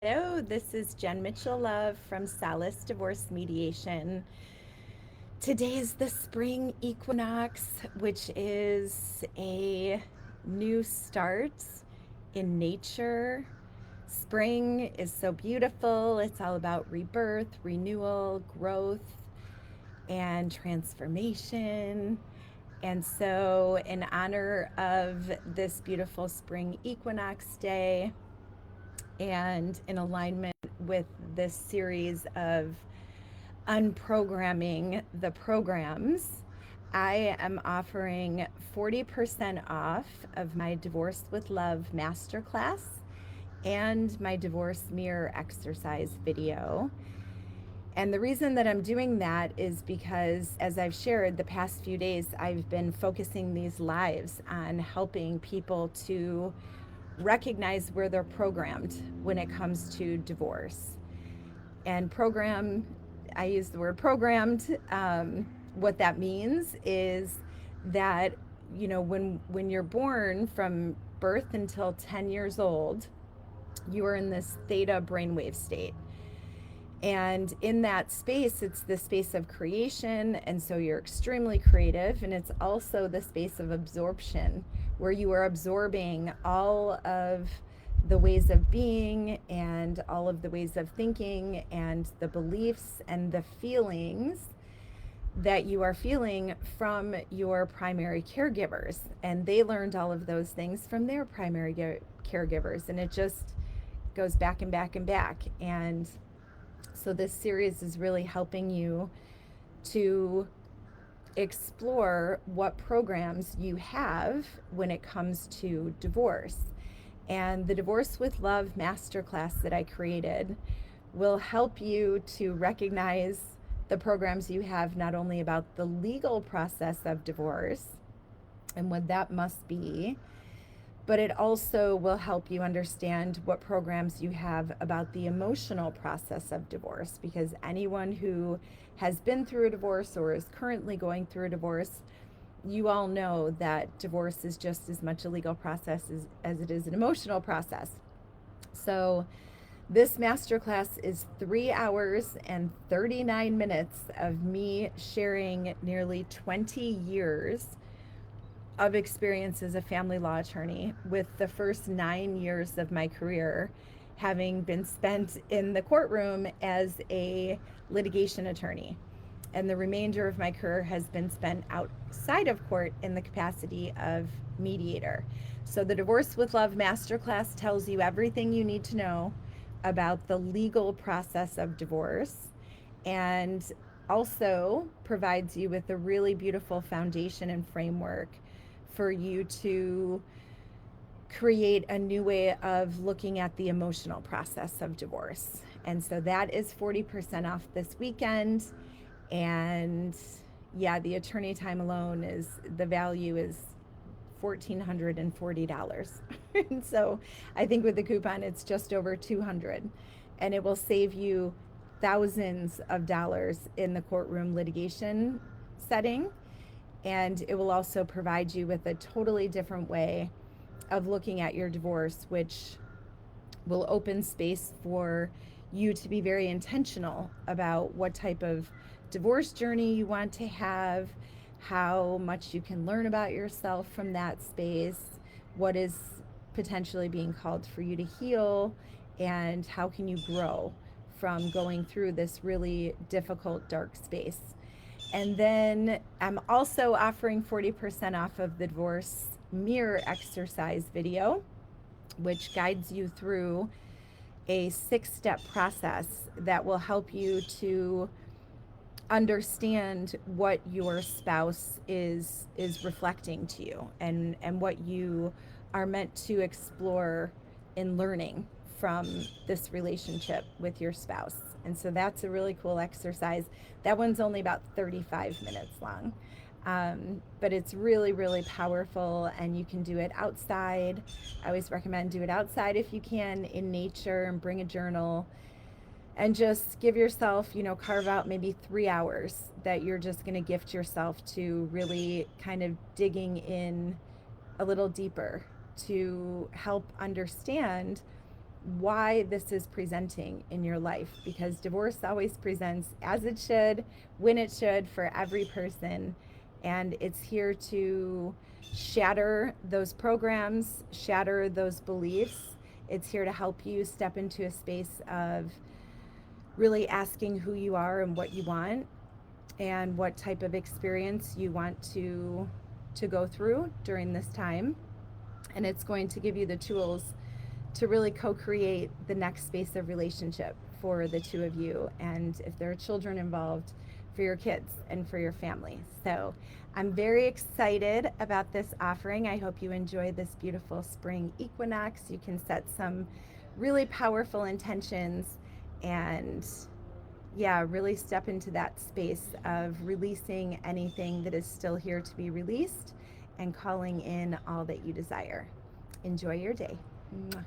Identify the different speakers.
Speaker 1: Hello, this is Jen Mitchell Love from Solace Divorce Mediation. Today is the Spring Equinox, which is a new start in nature. Spring is so beautiful. It's all about rebirth, renewal, growth, and transformation. And so, in honor of this beautiful Spring Equinox day, and in alignment with this series of unprogramming the programs, I am offering 40% off of my Divorce with Love masterclass and my divorce mirror exercise video. And the reason that I'm doing that is because, as I've shared the past few days, I've been focusing these lives on helping people to recognize where they're programmed when it comes to divorce. And program, I use the word programmed. What that means is that, when you're born, from birth until 10 years old, you are in this theta brainwave state. And in that space, it's the space of creation. And so you're extremely creative. And it's also the space of absorption, where you are absorbing all of the ways of being and all of the ways of thinking and the beliefs and the feelings that you are feeling from your primary caregivers. And they learned all of those things from their primary caregivers. And it just goes back and back and back. And so this series is really helping you to explore what programs you have when it comes to divorce. And the Divorce with Love masterclass that I created will help you to recognize the programs you have, not only about the legal process of divorce and what that must be, but it also will help you understand what programs you have about the emotional process of divorce, because anyone who has been through a divorce or is currently going through a divorce, you all know that divorce is just as much a legal process as it is an emotional process. So this masterclass is 3 hours and 39 minutes of me sharing nearly 20 years of experience as a family law attorney, with the first 9 years of my career having been spent in the courtroom as a litigation attorney. And the remainder of my career has been spent outside of court in the capacity of mediator. So the Divorce with Love masterclass tells you everything you need to know about the legal process of divorce, and also provides you with a really beautiful foundation and framework for you to create a new way of looking at the emotional process of divorce. And so that is 40% off this weekend. And yeah, the attorney time alone the value is $1,440. And so I think with the coupon, it's just over $200. And it will save you thousands of dollars in the courtroom litigation setting. And it will also provide you with a totally different way of looking at your divorce, which will open space for you to be very intentional about what type of divorce journey you want to have, how much you can learn about yourself from that space, what is potentially being called for you to heal, and how can you grow from going through this really difficult, dark space. And then I'm also offering 40% off of the divorce mirror exercise video, which guides you through a 6-step process that will help you to understand what your spouse is reflecting to you, and what you are meant to explore in learning from this relationship with your spouse. And so that's a really cool exercise. That one's only about 35 minutes long. But it's really, really powerful, and you can do it outside. I always recommend do it outside if you can, in nature, and bring a journal, and just give yourself, carve out maybe 3 hours that you're just going to gift yourself to really kind of digging in a little deeper to help understand why this is presenting in your life, because divorce always presents as it should, when it should, for every person. And it's here to shatter those programs, shatter those beliefs. It's here to help you step into a space of really asking who you are and what you want and what type of experience you want to go through during this time. And it's going to give you the tools to really co-create the next space of relationship for the two of you, and if there are children involved, for your kids and for your family. So I'm very excited about this offering. I hope you enjoy this beautiful spring equinox. You can set some really powerful intentions and yeah, really step into that space of releasing anything that is still here to be released and calling in all that you desire. Enjoy your day. Mwah.